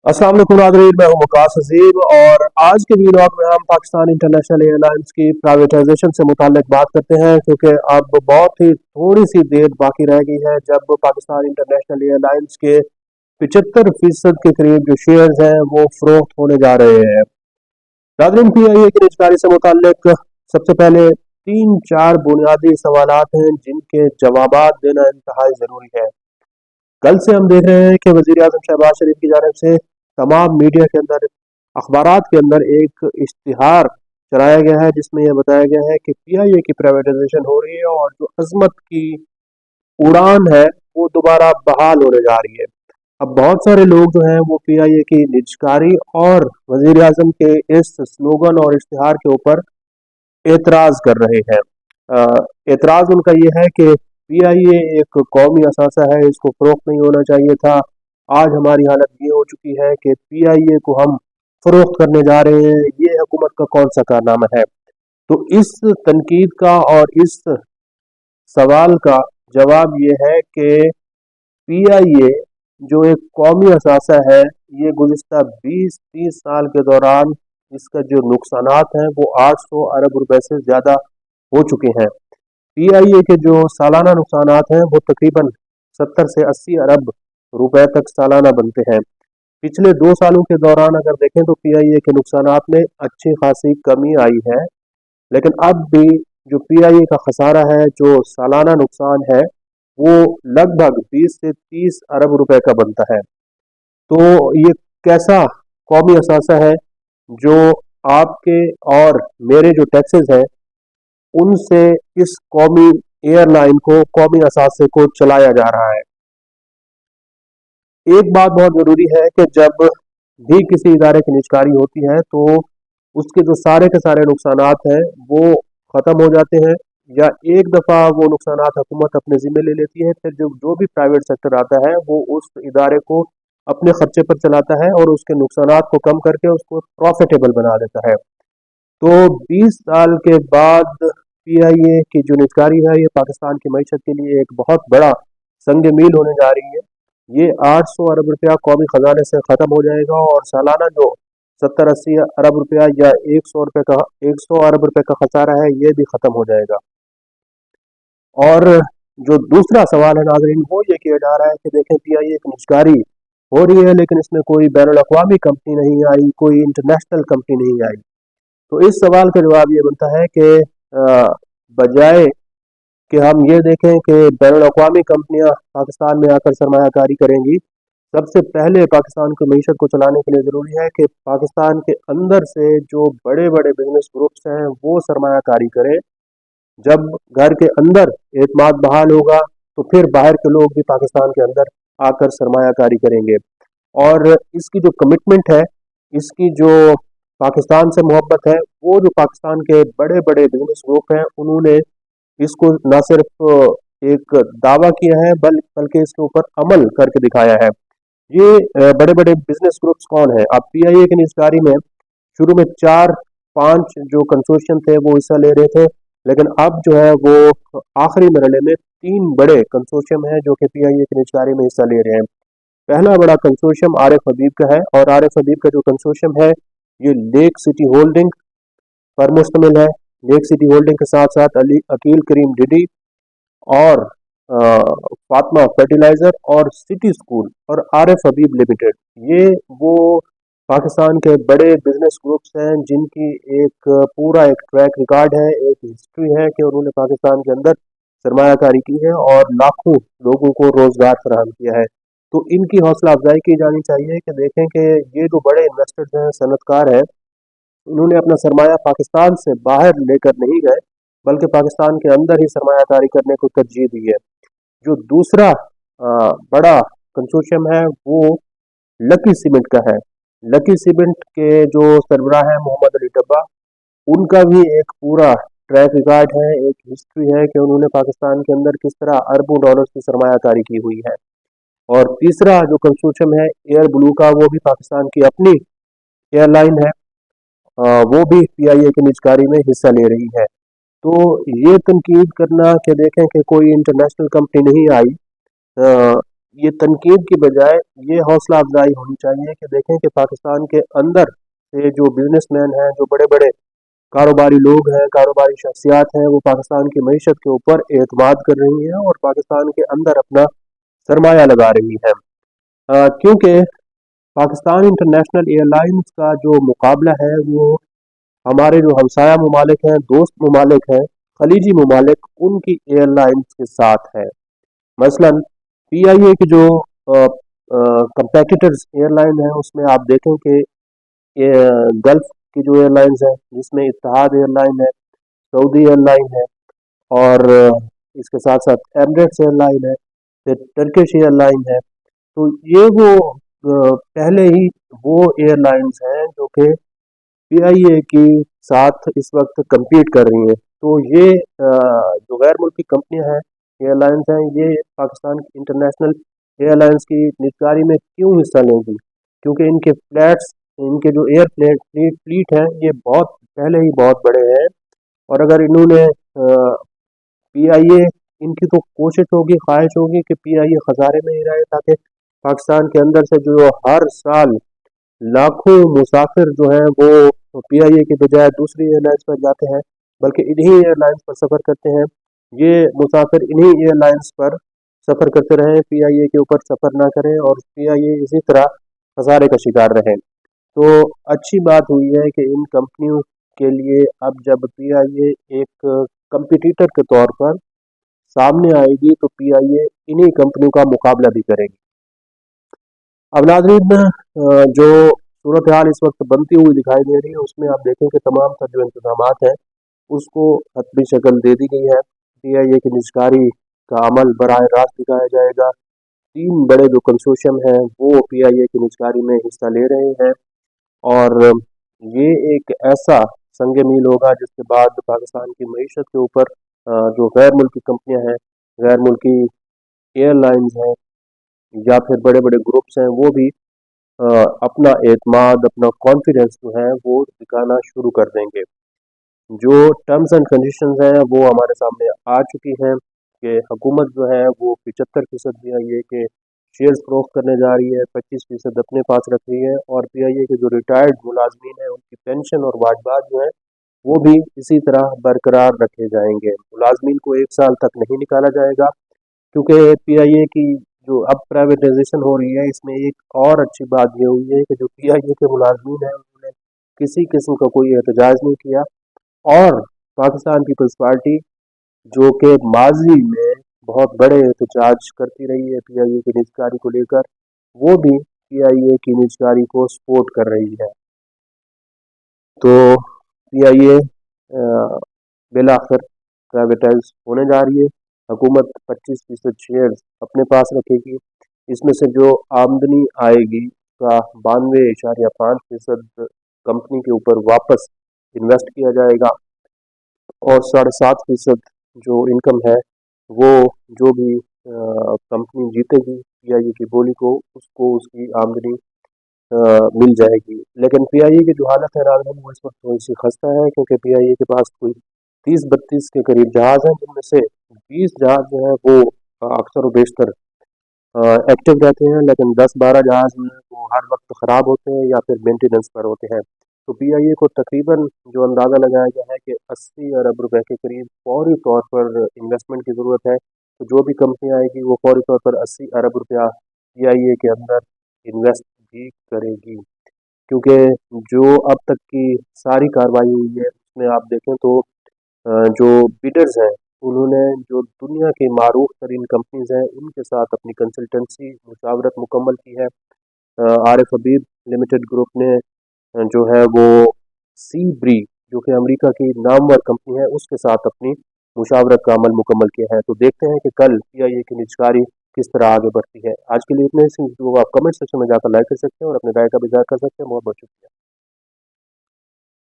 अस्सलाम वालेकुम नाज़रीन, मैं हूं वकास अजीब और आज के वीलॉग में हम पाकिस्तान इंटरनेशनल एयरलाइंस की प्राइवेटाइजेशन से मुताल्लिक बात करते हैं, क्योंकि अब बहुत ही थोड़ी सी देर बाकी रह गई है जब पाकिस्तान इंटरनेशनल एयरलाइंस के 75% के करीब जो शेयर्स हैं वो फरोख्त होने जा रहे हैं। नाज़रीन, PIA की निजकारी से मुताल्लिक सबसे पहले तीन चार बुनियादी सवालात हैं जिनके जवाबात देना इंतहाई ज़रूरी है। कल से हम देख रहे हैं कि वज़ीर आज़म शहबाज शरीफ की जानिब से तमाम मीडिया के अंदर, अखबारात के अंदर एक इश्तिहार चलाया गया है जिसमें यह बताया गया है कि PIA की प्राइवेटाइजेशन हो रही है और जो अजमत की उड़ान है वो दोबारा बहाल होने जा रही है। अब बहुत सारे लोग जो हैं वो PIA की निजकारी और वज़ीर आज़म के इस स्लोगन और इश्तिहार के ऊपर एतराज़ कर रहे हैं। एतराज़ उनका ये है कि PIA एक कौमी असासा है, इसको फ़रोख्त नहीं होना चाहिए था। आज हमारी हालत ये हो चुकी है कि PIA को हम फ़रोख्त करने जा रहे हैं, ये हुकूमत का कौन सा कारनामा है। तो इस तनकीद का और इस सवाल का जवाब ये है कि PIA जो एक कौमी असासा है, ये गुज़िश्ता 20-30 साल के दौरान इसका जो नुकसानात हैं वो 800 अरब रुपए से ज़्यादा हो चुके हैं। PIA के जो सालाना नुकसानात हैं वो तकरीबन 70 से 80 अरब रुपए तक सालाना बनते हैं। पिछले 2 सालों के दौरान अगर देखें तो PIA के नुकसानात में अच्छी खासी कमी आई है, लेकिन अब भी जो PIA का खसारा है, जो सालाना नुकसान है, वो लगभग 20 से 30 अरब रुपए का बनता है। तो ये कैसा कौमी असासा है जो आपके और मेरे जो टैक्सेस हैं उनसे इस कौमी एयरलाइन को, कौमी असासे को चलाया जा रहा है। एक बात बहुत ज़रूरी है कि जब भी किसी इदारे की निजकारी होती है तो उसके जो सारे के सारे नुकसानात हैं वो ख़त्म हो जाते हैं, या एक दफ़ा वो नुकसानात हुकूमत अपने ज़िम्मे ले लेती है, फिर जो जो भी प्राइवेट सेक्टर आता है वो उस इदारे को अपने खर्चे पर चलाता है और उसके नुकसानात को कम करके उसको प्रॉफिटेबल बना देता है। तो 20 साल के बाद PIA की जो निजकारी है ये पाकिस्तान की मईशत के लिए एक बहुत बड़ा संग मील होने जा रही है। ये 800 अरब रुपया कौमी ख़जाने से ख़त्म हो जाएगा और सालाना जो 70-80 अरब रुपया या 100 अरब रुपये का खसारा है ये भी ख़त्म हो जाएगा। और जो दूसरा सवाल है नाज़रीन, वो ये किया जा रहा है कि देखें PIA की निजकारी हो रही है लेकिन इसमें कोई बैनुल अक़वामी कंपनी नहीं आई, कोई इंटरनेशनल कंपनी नहीं आई। तो इस सवाल का जवाब ये बनता है कि बजाय कि हम ये देखें कि बैनुल अक़वामी कंपनियां पाकिस्तान में आकर सरमायाकारी करेंगी, सबसे पहले पाकिस्तान की मईशत को चलाने के लिए ज़रूरी है कि पाकिस्तान के अंदर से जो बड़े बड़े बिजनेस ग्रुप्स हैं वो सरमायाकारी करें। जब घर के अंदर एतमाद बहाल होगा तो फिर बाहर के लोग भी पाकिस्तान के अंदर आकर सरमायाकारी करेंगे। और इसकी जो कमिटमेंट है, इसकी जो पाकिस्तान से मोहब्बत है, वो जो पाकिस्तान के बड़े बड़े बिजनेस ग्रुप हैं उन्होंने इसको न सिर्फ एक दावा किया है बल्कि इसके ऊपर अमल करके दिखाया है। ये बड़े बड़े बिजनेस ग्रुप्स कौन है? आप PIA की निजकारी में शुरू में 4-5 जो कंसोर्शियम थे वो हिस्सा ले रहे थे, लेकिन अब जो है वो आखिरी मरहले में 3 बड़े कंसोर्शियम हैं जो कि PIA की निजकारी में हिस्सा ले रहे हैं। पहला बड़ा कंसोर्शियम आरिफ हबीब का है और आरिफ हबीब का जो कंसोर्शियम है ये लेक सिटी होल्डिंग पर मुश्तमिल है। लेक सिटी होल्डिंग के साथ साथ अली अकील करीम डिडी और फातिमा फर्टिलाइज़र और सिटी स्कूल और आरिफ हबीब लिमिटेड, ये वो पाकिस्तान के बड़े बिजनेस ग्रुप्स हैं जिनकी एक पूरा एक ट्रैक रिकॉर्ड है, एक हिस्ट्री है कि उन्होंने पाकिस्तान के अंदर सरमायाकारी की है और लाखों लोगों को रोज़गार फराहम किया है। तो इनकी हौसला अफजाई की जानी चाहिए कि देखें कि ये जो बड़े इन्वेस्टर्स हैं, सनतकार हैं, उन्होंने अपना सरमाया पाकिस्तान से बाहर लेकर नहीं गए बल्कि पाकिस्तान के अंदर ही सरमायाकारी करने को तरजीह दी है। जो दूसरा बड़ा कंसोर्शियम है वो लकी सीमेंट का है। लकी सीमेंट के जो सरबराह है मोहम्मद अली डब्बा, उनका भी एक पूरा ट्रैक रिकॉर्ड है, एक हिस्ट्री है कि उन्होंने पाकिस्तान के अंदर किस तरह अरबों डॉलर्स की सरमायाकारी की हुई है। और तीसरा जो कंसोर्शियम है एयर ब्लू का, वो भी पाकिस्तान की अपनी एयरलाइन है, वो भी PIA की निजकारी में हिस्सा ले रही है। तो ये तनकीद करना कि देखें कि कोई इंटरनेशनल कंपनी नहीं आई, ये तनकीद की बजाय ये हौसला अफजाई होनी चाहिए कि देखें कि पाकिस्तान के अंदर से जो बिजनेसमैन हैं, जो बड़े बड़े कारोबारी लोग हैं, कारोबारी शख्सियात हैं, वो पाकिस्तान की मईशत के ऊपर एतमाद कर रही हैं और पाकिस्तान के अंदर अपना सरमाया लगा रही हैं। क्योंकि पाकिस्तान इंटरनेशनल एयरलाइंस का जो मुकाबला है वो हमारे जो हमसाया ममालिक हैं, दोस्त ममालिक हैं, खलीजी ममालिक, उनकी एयरलाइंस के साथ है। मसलन पीआईए की जो कंपेटिटर्स एयरलाइन है उसमें आप देखें कि गल्फ की जो एयरलाइंस है जिसमें इत्तेहाद एयरलाइन है, सऊदी एयरलाइन है और इसके साथ साथ एमरेट्स एयरलाइन है, फिर टर्किश एयरलाइन है। तो ये वो पहले ही वो एयरलाइंस हैं जो कि पीआईए के साथ इस वक्त compete कर रही हैं। तो ये जो गैर मुल्की कंपनियां हैं, एयरलाइंस हैं, ये पाकिस्तान की इंटरनेशनल एयरलाइंस की निजकारी में क्यों हिस्सा लेंगी? क्योंकि इनके फ्लैट्स, इनके जो एयर फ्लीट है ये बहुत पहले ही बहुत बड़े हैं और अगर इन्होंने पीआईए, इनकी तो कोशिश होगी, ख्वाहिश होगी कि पीआईए खसारे में ही रहे ताकि पाकिस्तान के अंदर से जो हर साल लाखों मुसाफिर जो हैं वो पीआईए के बजाय दूसरी एयरलाइंस पर जाते हैं, बल्कि इन्हीं एयरलाइंस पर सफ़र करते हैं। ये मुसाफिर इन्हीं एयरलाइंस पर सफ़र करते रहें, पीआईए के ऊपर सफ़र ना करें और पीआईए इसी तरह खसारे का शिकार रहे। तो अच्छी बात हुई है कि इन कंपनियों के लिए अब जब पीआईए एक कंपटीटर के तौर पर सामने आएगी तो पीआईए इन्हीं कंपनियों का मुकाबला भी करेगी। अब नाज़रीन, जो सूरत हाल इस वक्त बनती हुई दिखाई दे रही है उसमें आप देखें कि तमाम तर जो इंतजामात हैं उसको हतमी शक्ल दे दी गई है। पीआईए की निजकारी का अमल बराह रास्त दिखाया जाएगा। 3 बड़े जो कंसोर्शियम हैं वो पीआईए की निजकारी में हिस्सा ले रहे हैं और ये एक ऐसा संग मील होगा जिसके बाद पाकिस्तान की मईशत के ऊपर जो गैर मुल्की कंपनियां हैं, गैर मुल्की एयरलाइंस हैं या फिर बड़े बड़े ग्रुप्स हैं, वो भी अपना एतमाद, अपना कॉन्फिडेंस जो है वो दिखाना शुरू कर देंगे। जो टर्म्स एंड कंडीशंस हैं वो हमारे सामने आ चुकी हैं कि हुकूमत जो है वो 75% पीआईए के शेयर्स फरोख्त करने जा रही है, 25% अपने पास रख रही है और पीआईए के जो रिटायर्ड मुलाजमीन हैं उनकी पेंशन और वाजबात जो है वो भी इसी तरह बरकरार रखे जाएंगे। मुलाजमीन को 1 साल तक नहीं निकाला जाएगा क्योंकि पीआईए की जो अब प्राइवेटाइजेशन हो रही है इसमें एक और अच्छी बात ये हुई है कि जो पीआईए के मुलाजमीन हैं उन्होंने किसी किस्म का कोई एहतजाज नहीं किया और पाकिस्तान पीपल्स पार्टी जो कि माजी में बहुत बड़े एहतजाज करती रही है पीआईए की निजकारी को लेकर, वो भी पीआईए की निजकारी को सपोर्ट कर रही है। तो पीआईए बिलाखिर प्राइवेटाइज होने जा रही है। हुकूमत 25% शेयर्स अपने पास रखेगी। इसमें से जो आमदनी आएगी का 92.5% कंपनी के ऊपर वापस इन्वेस्ट किया जाएगा और 7.5% जो इनकम है वो जो भी कंपनी जीतेगी पीआईए की बोली को उसको उसकी आमदनी मिल जाएगी। लेकिन पीआईए की जो हालत है नाज़रीन वो इस वक्त थोड़ी सी खस्ता है क्योंकि पीआईए के पास कोई 30-32 के करीब जहाज़ हैं जिनमें से 20 जहाज़ जो है वो अक्सर व बेशतर एक्टिव रहते हैं, लेकिन 10-12 जहाज़ जो हैं वो हर वक्त ख़राब होते हैं या फिर मेंटेनेंस पर होते हैं। तो पीआईए को तकरीबन जो अंदाज़ा लगाया गया है कि 80 अरब रुपए के करीब फौरी तौर पर इन्वेस्टमेंट की ज़रूरत है। तो जो भी कंपनी आएगी वो फौरी तौर पर 80 अरब रुपया पीआईए के अंदर इन्वेस्ट भी करेगी क्योंकि जो अब तक की सारी कार्रवाई हुई है उसमें आप देखें तो जो बिडर्स हैं उन्होंने जो दुनिया की मारूफ तरीन कंपनीज हैं उनके साथ अपनी कंसल्टेंसी मुशावरत मुकम्मल की है। आरिफ हबीब लिमिटेड ग्रुप ने जो है वो सी ब्री जो कि अमेरिका की नामवर कंपनी है उसके साथ अपनी मुशावरत का अमल मुकम्मल किया है। तो देखते हैं कि कल पीआईए की निजकारी किस तरह आगे बढ़ती है। आज के लिए इतने ही, आप कमेंट सेक्शन में जाकर लाइक कर सकते हैं और अपने राय का भी इज़हार कर सकते हैं। बहुत बहुत शुक्रिया।